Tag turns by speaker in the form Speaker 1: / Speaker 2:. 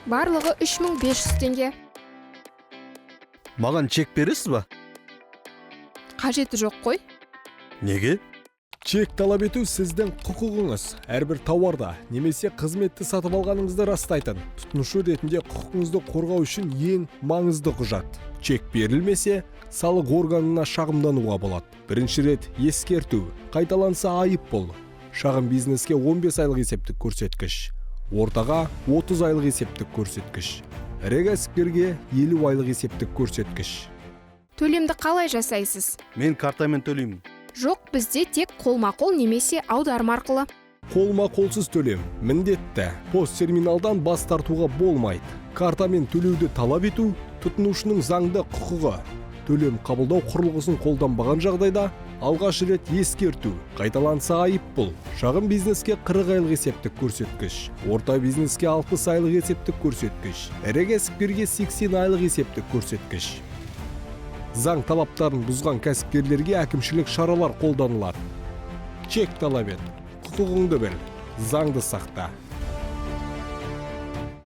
Speaker 1: Барлығы 3500 теңге.
Speaker 2: Маған чек бересіз ба?
Speaker 1: Қажеті жоқ қой.
Speaker 2: Неге?
Speaker 3: Чек талап ету сіздің құқығыңыз. Әрбір тауарда немесе қызметті сатып алғаныңызды растайтын. Тұтынушы ретінде құқығыңызды қорғау үшін ең маңызды құжат. Чек берілмесе, салық органына шағымдануға болады. Бірінші рет ескерту, қайталанса айыппұл. Шағын бизнеске 15 айлық есептік көрсеткіш. Ортаға 30 айлық есептік көрсеткіш. Ірі кәсіпкерге 50 айлық есептік көрсеткіш.
Speaker 1: Төлемді қалай жасайсыз?
Speaker 2: Мен картамен төлеймін.
Speaker 1: Жоқ, бізде тек қолма-қол немесе аударма арқылы.
Speaker 3: Қолма-қолсыз төлем міндетті. Пост-терминалдан бас тартуға болмайды. Картамен төлеуді талап ету тұтынушының заңды құқығы. Төлем қабылдау құрылғысын қолданбаған жағдайда алғаш рет ескерту, қайталанса айыппұл. Шағын бизнеске 40 айлық есептік көрсеткіш, орта бизнеске 60 айлық есептік көрсеткіш, ірі кәсіпкерге 80 айлық есептік көрсеткіш. Заң талаптарын бұзған кәсіпкерлерге әкімшілік шаралар қолданылады. Чек талап ет, құқығыңды біл, заңды сақта.